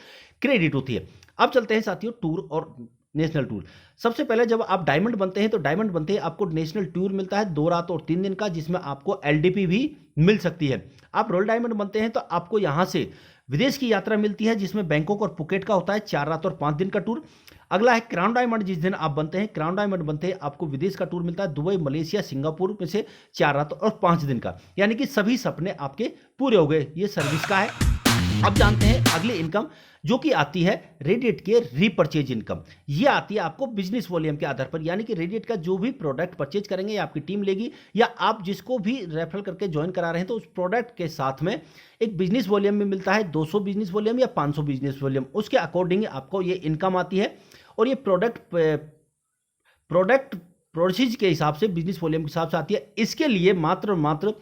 क्रेडिट होती है। अब चलते हैं साथियों टूर और नेशनल टूर। सबसे पहले जब आप डायमंड बनते हैं तो डायमंड बनते ही आपको नेशनल टूर मिलता है 2 रात और 3 दिन का, जिसमें आपको एलडीपी भी मिल सकती है। आप रोयल डायमंड बनते हैं तो आपको यहां से विदेश की यात्रा मिलती है, जिसमें बैंकॉक और पुकेट का होता है 4 रात और 5 दिन का टूर। अगला है क्राउन डायमंड। जिस दिन आप बनते हैं क्राउन डायमंड बनते हैं आपको विदेश का टूर मिलता है, दुबई, मलेशिया, सिंगापुर में से 4 रात और 5 दिन का, यानी कि सभी सपने आपके पूरे हो गए। ये सर्विस का है। अब जानते हैं अगली इनकम जो कि आती है रेडिट के रीपरचेज इनकम। ये आती है आपको बिजनेस वॉल्यूम के आधार पर, यानी कि रेडिट का जो भी प्रोडक्ट परचेज करेंगे या आपकी टीम लेगी या आप जिसको भी रेफरल करके ज्वाइन करा रहे हैं, तो उस प्रोडक्ट के साथ में एक बिजनेस वॉल्यूम में मिलता है 200 बिजनेस वॉल्यूम या 500 बिजनेस वॉल्यूम, उसके अकॉर्डिंग आपको ये इनकम आती है। और ये प्रोडक्ट प्रोसीज के हिसाब से बिजनेस वॉल्यूम के हिसाब से आती है। इसके लिए मात्र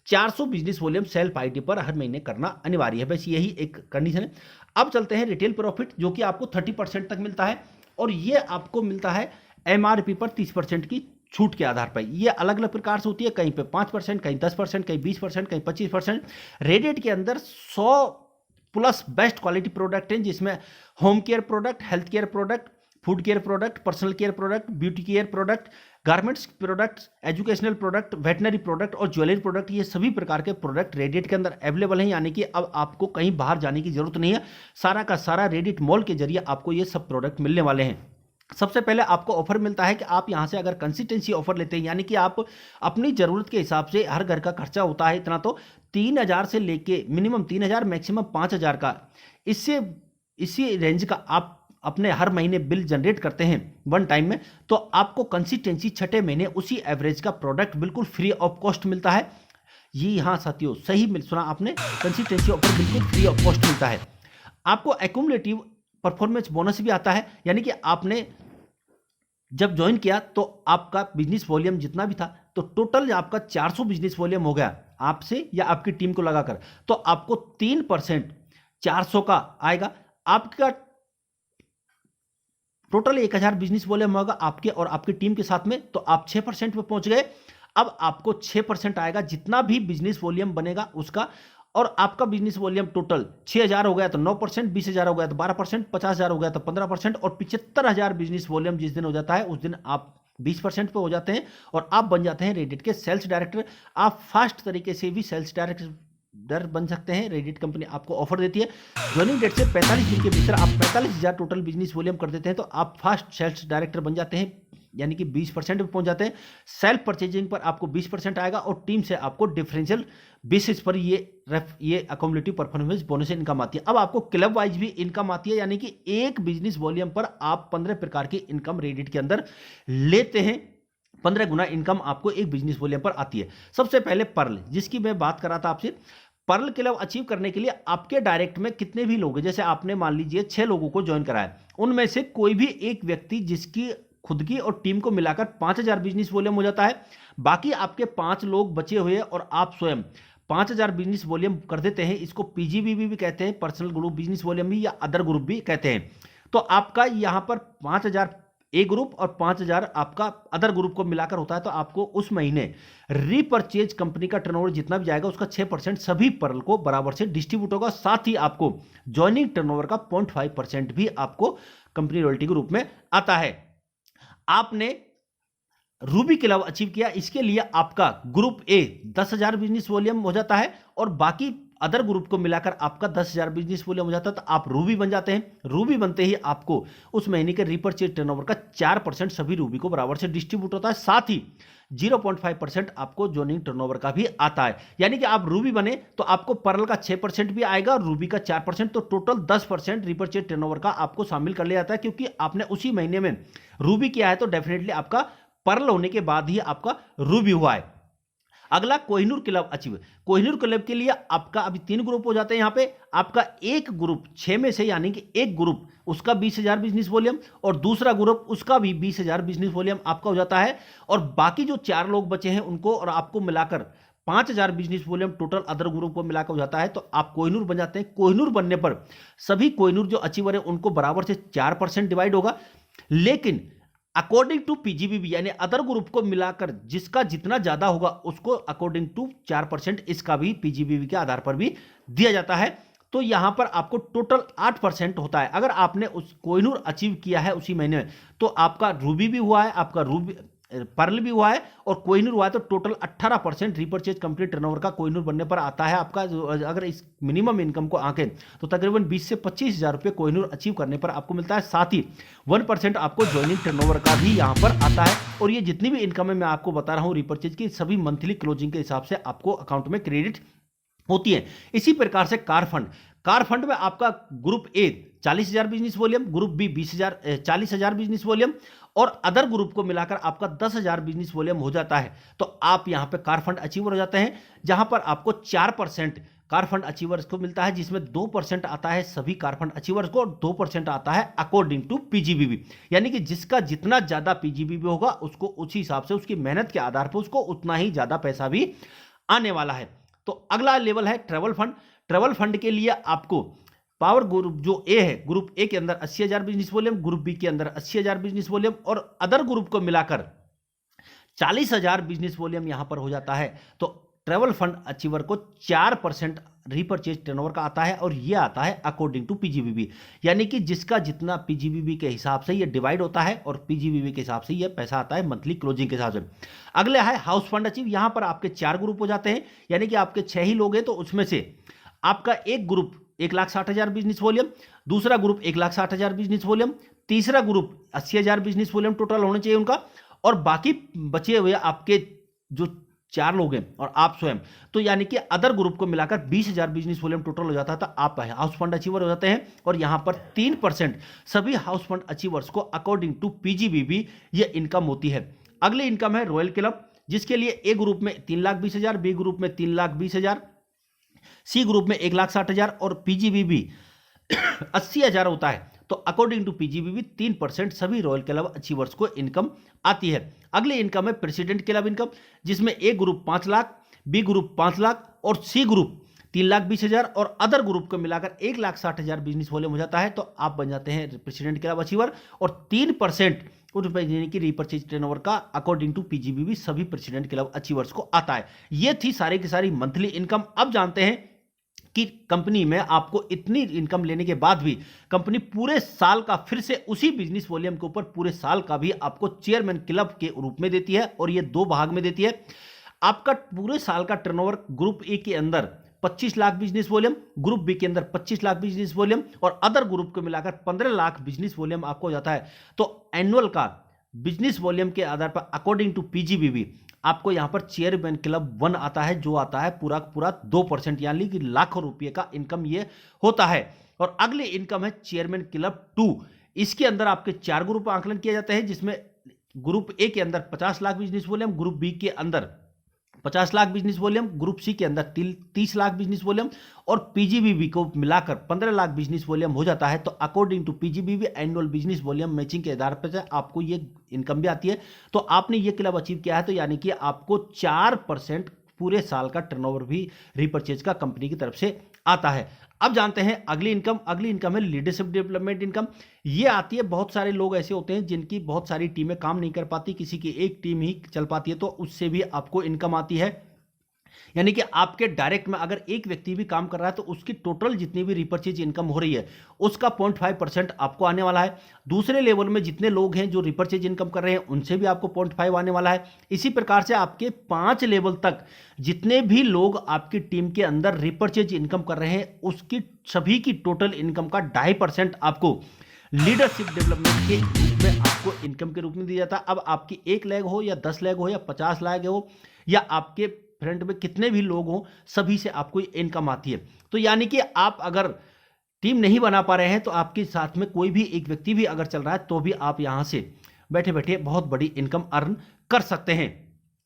400 बिजनेस वॉल्यूम सेल्फ आईडी पर हर महीने करना अनिवार्य है। बस यही एक कंडीशन है। अब चलते हैं रिटेल प्रॉफिट, जो कि आपको 30% तक मिलता है और ये आपको मिलता है एमआरपी पर 30% की छूट के आधार पर। ये अलग अलग प्रकार से होती है, कहीं पे 5%, कहीं 10%, कहीं 20%, कहीं 25%। रेडिट के अंदर 100+ बेस्ट क्वालिटी प्रोडक्ट हैं, जिसमें home care product, health care product, food care product, personal care product, beauty care product, garments product, educational product, veterinary product और ज्वेलरी प्रोडक्ट, ये सभी प्रकार के प्रोडक्ट रेडिट के अंदर अवेलेबल हैं। यानी कि अब आपको कहीं बाहर जाने की जरूरत नहीं है, सारा का सारा रेडिट मॉल के जरिए आपको ये सब प्रोडक्ट मिलने वाले हैं। सबसे पहले आपको ऑफर मिलता है कि आप यहाँ से अगर कंसिस्टेंसी ऑफर लेते हैं, यानी कि आप अपनी ज़रूरत के हिसाब से, हर घर का खर्चा होता है इतना, तो 3,000 से लेके मिनिमम 3,000 मैक्सिमम 5,000 का, इससे इसी रेंज का आप अपने हर महीने बिल जनरेट करते हैं वन टाइम में, तो आपको कंसिस्टेंसी छठे महीने उसी एवरेज का प्रोडक्ट बिल्कुल फ्री ऑफ कॉस्ट मिलता है। ये हाँ साथियों, सही सुना आपने, कंसिस्टेंसी ऑफर बिल्कुल फ्री ऑफ कॉस्ट मिलता है। आपको एक्यूमुलेटिव परफॉर्मेंस बोनस भी आता है, यानी कि आपने जब ज्वाइन किया तो आपका बिजनेस वॉल्यूम जितना भी था, तो टोटल आपका 400 बिजनेस वॉल्यूम हो गया आपसे या आपकी टीम को लगाकर, तो आपको 3% 400 का आएगा। आपका टोटल 1,000 बिजनेस वॉल्यूम होगा आपके और आपकी टीम के साथ में, तो आप 6% पे पहुंच गए। अब आपको 6% आएगा जितना भी बिजनेस वॉल्यूम बनेगा उसका, और आपका बिजनेस वॉल्यूम टोटल 6,000 हो गया तो 9%, 20,000 हो गया तो 12%, 50,000 हो गया तो 15%, और 75,000 बिजनेस वॉल्यूम जिस दिन हो जाता है उस दिन आप 20% पे हो जाते हैं और आप बन जाते हैं रेडिट के सेल्स डायरेक्टर। आप फास्ट तरीके से भी सेल्स डायरेक्टर बन सकते हैं। रेडिट कंपनी आपको ऑफर देती है, ज्वाइनिंग डेट से 45 दिन के भीतर आप 45,000 टोटल बिजनेस वॉल्यूम कर देते हैं तो आप फास्ट सेल्स डायरेक्टर बन जाते हैं, यानी कि 20% पे पहुंच जाते हैं। सेल्फ परचेजिंग पर आपको 20% आएगा और टीम से आपको डिफरेंशियल बेसिस पर ये अकोमोडेटिव परफॉर्मेंस बोनस इनकम आती है। अब आपको क्लब वाइज भी इनकम आती है, यानी कि एक बिजनेस वॉल्यूम पर आप 15 प्रकार की इनकम रेडिट के अंदर लेते हैं। 15 गुना इनकम आपको एक बिजनेस वॉल्यूम पर आती है। सबसे पहले पर्ल, जिसकी मैं बात कर रहा था आपसे, पर्ल क्लब अचीव करने के लिए आपके डायरेक्ट में कितने भी लोग हैं, जैसे आपने मान लीजिए 6 लोगों को ज्वाइन कराया, उनमें से कोई भी एक व्यक्ति जिसकी खुद की और टीम को मिलाकर 5,000 बिजनेस वॉल्यूम हो जाता है, बाकी आपके 5 लोग बचे हुए और आप स्वयं 5,000 बिजनेस वॉल्यूम कर देते हैं। इसको पीजीबीबी भी कहते हैं, पर्सनल ग्रुप बिजनेस वॉल्यूम भी, या अदर ग्रुप भी कहते हैं। तो आपका यहां पर 5,000 ए ग्रुप और 5,000 आपका अदर ग्रुप को मिलाकर होता है, तो आपको उस महीने रीपरचेज कंपनी का टर्नओवर जितना भी जाएगा उसका 6% सभी पर्ल को बराबर से डिस्ट्रीब्यूट होगा। साथ ही आपको ज्वाइनिंग टर्नओवर का 0.5% भी आपको कंपनी रॉयल्टी के रूप में आता है। आपने रूबी क्लब अचीव किया, इसके लिए आपका ग्रुप ए 10,000 बिजनेस वॉल्यूम हो जाता है और बाकी अदर ग्रुप को मिलाकर आपका 10,000 बिजनेस वॉल्यूम हो जाता है, तो आप रूबी बन जाते हैं। रूबी बनते ही आपको उस महीने के रीपरचेज टर्नओवर का 4% सभी रूबी को बराबर से डिस्ट्रीब्यूट होता है। साथ ही 0.5% आपको ज्वाइनिंग टर्नओवर का भी आता है, यानी कि आप रूबी बने तो आपको पर्ल का 6% भी आएगा और रूबी का 4%, तो टोटल 10% रीपरचेज टर्नओवर का आपको शामिल कर लिया जाता है। क्योंकि आपने उसी महीने में रूबी किया है तो डेफिनेटली आपका पर्ल होने के बाद ही आपका रूबी हुआ है। अगला Kohinoor club achieve. Kohinoor club के लिए आपका अभी 3 ग्रुप हो जाते हैं। यहां पे आपका एक ग्रुप 6 में से, यानी कि एक ग्रुप उसका 20,000 बिजनेस वॉल्यूम और दूसरा ग्रुप उसका भी 20,000 बिजनेस वॉल्यूम आपका हो जाता है, और बाकी जो 4 लोग बचे हैं उनको और आपको मिलाकर 5,000 business volume total other group को मिलाकर हो जाता है, तो आप कोहिनूर बन जाते हैं। कोहिनूर बनने पर सभी कोहिनूर जो अचीवर है उनको बराबर से 4% डिवाइड होगा, लेकिन अकॉर्डिंग टू पीजीबीबी यानी अदर ग्रुप को मिलाकर जिसका जितना ज्यादा होगा उसको अकॉर्डिंग टू 4% इसका भी पीजीबीबी के आधार पर भी दिया जाता है। तो यहां पर आपको टोटल 8% होता है। अगर आपने उस कोहिनूर अचीव किया है उसी महीने में, तो आपका रूबी भी हुआ है, आपका रूबी पर्ल भी हुआ है और कोहिनूर हुआ है, तो टोटल 18% रीपरचेज कंपनी टर्नओवर का कोहिनूर बनने पर आता है आपका। अगर इस मिनिमम इनकम को आंकें तो तकरीबन 20 से 25,000 रुपये कोहिनूर अचीव करने पर आपको मिलता है। साथ ही 1% आपको ज्वाइनिंग टर्नओवर का भी यहाँ पर आता है। और ये जितनी भी इनकम है मैं आपको बता रहा हूँ रीपरचेज की, सभी मंथली क्लोजिंग के हिसाब से आपको अकाउंट में क्रेडिट होती है। इसी प्रकार से कार फंड में आपका group A 40,000 business volume, group B 40,000 business volume और अदर ग्रुप को मिलाकर आपका 10,000 बिजनेस वॉल्यूम हो जाता है, तो आप यहां पे कार फंड अचीवर हो जाते हैं, जहां पर आपको 4% कार फंड अचीवर्स को मिलता है, जिसमें 2% आता है सभी कार फंड अचीवर्स को और 2% आता है अकॉर्डिंग टू पीजीबीबी, यानी कि जिसका जितना ज्यादा पीजीबीबी होगा उसको उसी हिसाब से उसकी मेहनत के आधार पर उसको उतना ही ज्यादा पैसा भी आने वाला है। तो अगला लेवल है ट्रेवल फंड। ट्रेवल फंड के लिए आपको पावर ग्रुप जो ए है, ग्रुप ए के अंदर 80,000 बिजनेस वॉल्यूम, ग्रुप बी के अंदर 80,000 बिजनेस वॉल्यूम और अदर ग्रुप को मिलाकर 40,000 बिजनेस वॉल्यूम यहां पर हो जाता है। तो ट्रेवल फंड अचीवर को 4% रीपरचेज टर्नओवर का आता है और यह आता है अकॉर्डिंग टू पीजीबीबी, यानी कि जिसका जितना पीजीबीबी के हिसाब से यह डिवाइड होता है और पीजीबीबी के हिसाब से यह पैसा आता है मंथली क्लोजिंग के हिसाब से। अगले है हाउस फंड अचीव। यहां पर आपके 4 ग्रुप हो जाते हैं, यानी कि आपके 6 ही लोग हैं, तो उसमें से आपका एक ग्रुप 1,60,000 बिजनेस वॉल्यूम, दूसरा ग्रुप 1,60,000 बिजनेस वॉल्यूम, तीसरा ग्रुप 80,000 बिजनेस वॉल्यूम टोटल होना चाहिए उनका, और बाकी बचे हुए आपके जो 4 लोग हैं और आप स्वयं, तो यानी कि अदर ग्रुप को मिलाकर 20,000 बिजनेस वॉल्यूम टोटल हो जाता है, तो आप हाउस फंड अचीवर हो जाते हैं। और यहां पर 3% सभी हाउस फंड अचीवर्स को अकॉर्डिंग टू पीजीबीबी ये इनकम होती है। अगली इनकम है रॉयल क्लब, जिसके लिए ए ग्रुप में 3,20,000, बी ग्रुप में 3,20,000, सी ग्रुप में 1,60,000 और पीजीबीबी 80,000 होता है। तो अकॉर्डिंग टू पीजीबीबी 3% सभी रॉयल क्लब अचीवर्स को इनकम आती है। अगली इनकम है प्रेसिडेंट क्लब इनकम, जिसमें A group 5 lakh, B group 5 lakh और सी ग्रुप 3,20,000 और अदर ग्रुप को मिलाकर 1,60,000 बिजनेस वॉल्यूम हो जाता है, तो आप बन जाते हैं प्रेसिडेंट क्लब अचीवर। और 3% यानी कि रीपर्चेज टर्नओवर का अकॉर्डिंग टू पीजीबीबी सभी प्रेसिडेंट क्लब अचीवर्स को आता है। ये थी सारी की सारी मंथली इनकम। अब जानते हैं कि कंपनी में आपको इतनी इनकम लेने के बाद भी कंपनी पूरे साल का फिर से उसी बिजनेस वॉल्यूम के ऊपर पूरे साल का भी आपको चेयरमैन क्लब के रूप में देती है, और ये 2 भाग में देती है। आपका पूरे साल का टर्नओवर ग्रुप ए के अंदर 25 lakh business volume, group B के अंदर 25 लाख बिजनेस वॉल्यूम और अदर ग्रुप को मिलाकर 15 लाख बिजनेस वॉल्यूम आपको हो जाता है। तो एनुअल का बिजनेस वॉल्यूम के आधार पर अकॉर्डिंग टू पीजीबीबी आपको यहां पर चेयरमैन क्लब 1 आता है, जो आता है पूरा पूरा 2%, यानी कि लाखों रुपए का इनकम ये होता है। और अगली इनकम है चेयरमैन क्लब 2। इसके अंदर आपके 4 ग्रुप आंकलन किए जाते हैं, जिसमें ग्रुप ए के अंदर 50 lakh business volume, group B के अंदर 50 lakh business volume, group C के अंदर 30 लाख बिजनेस वॉल्यूम और पीजीबीबी को मिलाकर 15 लाख बिजनेस वॉल्यूम हो जाता है। तो according to PGBB annual business volume matching के आधार पर आपको ये इनकम भी आती है। तो आपने ये क्लब अचीव किया है, तो यानी कि आपको 4% पूरे साल का टर्नओवर भी रीपर्चेज का कंपनी की तरफ से आता है। अब जानते हैं अगली इनकम। अगली इनकम है लीडरशिप डेवलपमेंट इनकम। ये आती है, बहुत सारे लोग ऐसे होते हैं जिनकी बहुत सारी टीमें काम नहीं कर पाती, किसी की एक टीम ही चल पाती है, तो उससे भी आपको इनकम आती है। यानी कि आपके डायरेक्ट में अगर एक व्यक्ति भी काम कर रहा है तो उसकी टोटल जितनी भी रिपर्चेज इनकम हो रही है उसका 0.5% आपको आने वाला है। दूसरे लेवल में जितने लोग हैं जो रिपर्चेज इनकम कर रहे हैं उनसे भी आपको 0.5 आने वाला है। इसी प्रकार से आपके 5 लेवल तक जितने भी लोग आपकी टीम के अंदर रिपर्चेज इनकम कर रहे हैं उसकी सभी की टोटल इनकम का 2.5% आपको लीडरशिप डेवलपमेंट के रूप में आपको इनकम के रूप में दिया जाता है। अब आपकी 1 लैग हो या 10 लैग हो या 50 लैग हो या आपके फ्रंट में कितने भी लोग हों, सभी से आपको इनकम आती है। तो यानी कि आप अगर टीम नहीं बना पा रहे हैं तो आपके साथ में कोई भी एक व्यक्ति भी अगर चल रहा है तो भी आप यहां से बैठे बैठे बहुत बड़ी इनकम अर्न कर सकते हैं।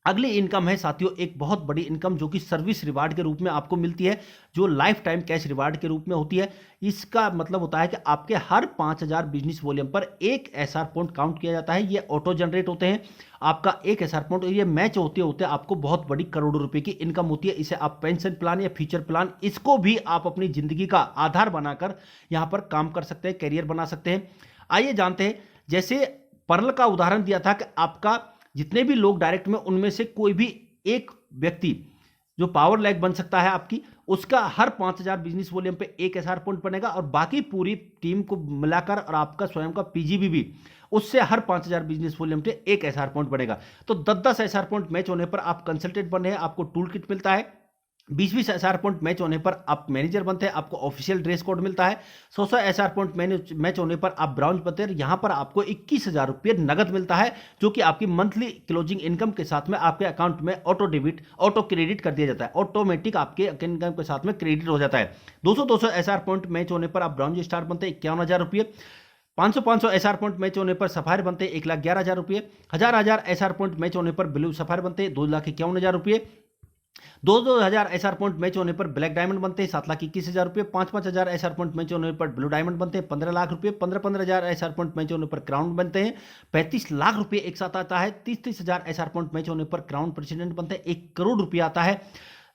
अगली इनकम है साथियों एक बहुत बड़ी इनकम जो कि सर्विस रिवार्ड के रूप में आपको मिलती है, जो लाइफ टाइम कैश रिवार्ड के रूप में होती है। इसका मतलब होता है कि आपके हर 5,000 बिजनेस वॉल्यूम पर एक एसआर पॉइंट काउंट किया जाता है। ये ऑटो जनरेट होते हैं। आपका एक एसआर पॉइंट ये मैच होते होते आपको बहुत बड़ी करोड़ों रुपए की इनकम होती है। इसे आप पेंशन प्लान या फ्यूचर प्लान, इसको भी आप अपनी जिंदगी का आधार बनाकर यहां पर काम कर सकते हैं, कैरियर बना सकते हैं। आइए जानते हैं, जैसे पर्ल का उदाहरण दिया था कि आपका जितने भी लोग डायरेक्ट में उनमें से कोई भी एक व्यक्ति जो पावर लैग बन सकता है आपकी, उसका हर 5,000 बिजनेस वॉल्यूम पे एक एसआर पॉइंट बनेगा और बाकी पूरी टीम को मिलाकर और आपका स्वयं का पीजीबीबी उससे हर 5,000 बिजनेस वॉल्यूम पे एक एसआर पॉइंट बनेगा। तो 10-10 एसआर पॉइंट मैच होने पर आप कंसल्टेंट बने हैं, आपको टूल किट मिलता है। 20-20 एसआर पॉइंट मैच होने पर आप मैनेजर बनते हैं, आपको ऑफिशियल ड्रेस कोड मिलता है। 100 एसआर पॉइंट मैच होने पर आप ब्राउन्ज बनते हैं। यहां पर आपको 21,000 रुपये नगद मिलता है, जो कि आपकी मंथली क्लोजिंग इनकम के साथ में आपके अकाउंट में ऑटो क्रेडिट कर दिया जाता है। ऑटोमेटिक आपके इनकम के साथ में क्रेडिट हो जाता है। 200 एसआर पॉइंट मैच होने पर आप ब्राउन्ज स्टार बनते हैं, 51,000 रुपये। 500 एसआर पॉइंट मैच होने पर सफायर बनते हैं, 1,11,000 रुपये। 1,000 एसआर पॉइंट मैच होने पर ब्लू सफायर बनते हैं, 2,51,000 रुपये। 2,000 एसआर पॉइंट मैच होने पर ब्लैक डायमंड बनते हैं, 7,21,000 रुपये। 5,000 एसआर पॉइंट मैच होने पर ब्लू डायमंड बनते हैं, 15 लाख रुपये। 15,000 एसआर पॉइंट मैच होने पर क्राउन बनते हैं, 35 लाख रुपये एक साथ आता है। 30,000 एसआर पॉइंट मैच होने पर क्राउन प्रेसिडेंट बनते हैं, 1 करोड़ रुपये आता है।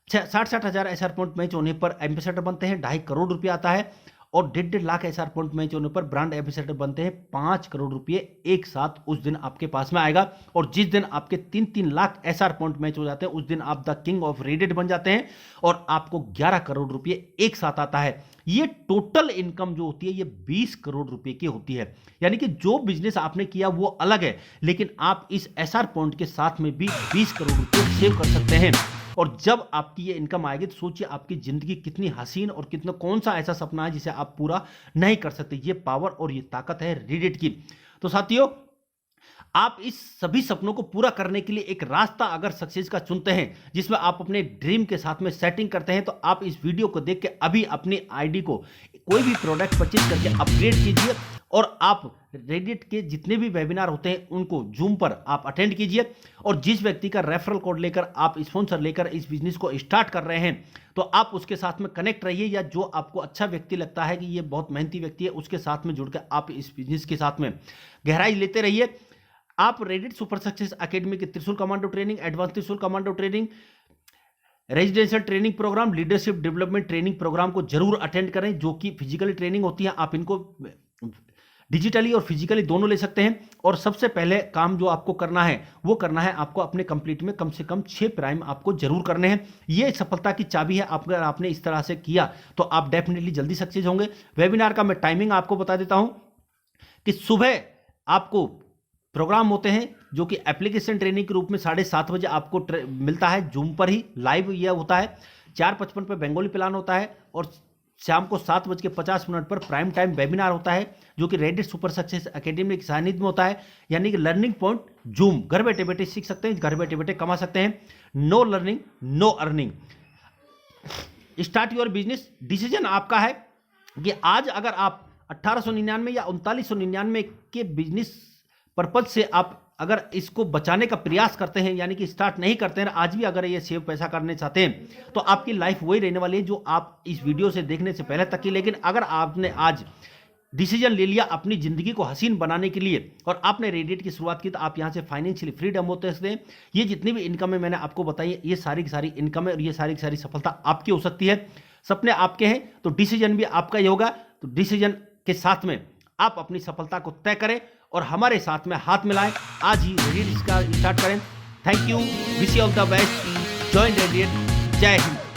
60,000 एसआर पॉइंट मैच होने पर एम्बेसडर बनते हैं, 2.5 करोड़ रुपये आता है। और 1.5 लाख एसआर पॉइंट मैच होने पर ब्रांड एम्बेसडर बनते हैं, 5 करोड़ रुपए एक साथ उस दिन आपके पास में आएगा। और जिस दिन आपके 3-3 लाख एसआर पॉइंट मैच हो जाते हैं उस दिन आप द किंग ऑफ रेडिट बन जाते हैं और आपको 11 करोड़ रुपए एक साथ आता है। ये टोटल इनकम जो होती है ये 20 करोड़ रुपए की होती है। यानी कि जो बिजनेस आपने किया वो अलग है, लेकिन आप इस एसआर पॉइंट के साथ में भी 20 करोड़ रुपए सेव कर सकते हैं। और जब आपकी ये इनकम आएगी तो सोचिए आपकी जिंदगी कितनी हसीन और कितना, कौन सा ऐसा सपना है जिसे आप पूरा नहीं कर सकते। ये पावर और ये ताकत है रेडिट की। तो साथियों, आप इस सभी सपनों को पूरा करने के लिए एक रास्ता अगर सक्सेस का चुनते हैं, जिसमें आप अपने ड्रीम के साथ में सेटिंग करते हैं, तो आप इस वीडियो को देख के अभी अपनी आईडी को कोई भी प्रोडक्ट परचेज करके अपग्रेड कीजिए और आप रेडिट के जितने भी वेबिनार होते हैं उनको जूम पर आप अटेंड कीजिए। और जिस व्यक्ति का रेफरल कोड लेकर आप स्पॉन्सर लेकर इस बिजनेस को स्टार्ट कर रहे हैं, तो आप उसके साथ में कनेक्ट रहिए, या जो आपको अच्छा व्यक्ति लगता है कि ये बहुत मेहनती व्यक्ति है, उसके साथ में जुड़कर आप इस बिजनेस के साथ में गहराई लेते रहिए। आप रेडिट सुपर सक्सेस एकेडमी के Trishul commando training, advance Trishul commando training, residential training program, leadership development training program को जरूर अटेंड करें, जो कि फिजिकली ट्रेनिंग होती है। आप इनको डिजिटली और फिजिकली दोनों ले सकते हैं। और सबसे पहले काम जो आपको करना है वो करना है आपको अपने कंप्लीट में कम से कम 6 प्राइम आपको जरूर करने हैं। ये सफलता की चाबी है। अगर आपने इस तरह से किया तो आप डेफिनेटली जल्दी सक्सेस होंगे। वेबिनार का मैं टाइमिंग आपको बता देता हूं कि सुबह आपको प्रोग्राम होते हैं जो कि एप्लीकेशन ट्रेनिंग के रूप में 7:30 बजे आपको मिलता है, जूम पर ही लाइव यह होता है। 4:55 पे बेंगोली प्लान होता है और शाम को 7:50 पर प्राइम टाइम वेबिनार होता है, जो कि रेडिट सुपर सक्सेस एकेडमी के सानिध्य में होता है। यानी कि लर्निंग पॉइंट जूम, घर बैठे बैठे सीख सकते हैं, घर बैठे बैठे कमा सकते हैं। No learning no earning. Start your business, decision आपका है कि आज अगर आप 1899 या 3999 के बिजनेस पर्पज से आप अगर इसको बचाने का प्रयास करते हैं, यानी कि स्टार्ट नहीं करते हैं, आज भी अगर ये सेव पैसा करने चाहते हैं, तो आपकी लाइफ वही रहने वाली है जो आप इस वीडियो से देखने से पहले तक की। लेकिन अगर आपने आज डिसीजन ले लिया अपनी जिंदगी को हसीन बनाने के लिए और आपने रेडिट की शुरुआत की, तो आप यहां से फाइनेंशियली फ्रीडम होते हैं। ये जितनी भी इनकम है मैंने आपको बताई है, ये सारी की सारी इनकम है और ये सारी की सारी सफलता आपकी हो सकती है। सपने आपके हैं तो डिसीजन भी आपका ही होगा। तो डिसीजन के साथ में आप अपनी सफलता को तय करें और हमारे साथ में हाथ मिलाएं। आज ही रेडिट इसका स्टार्ट करें। Thank you, wish you all the best, join Reddit. जय हिंद।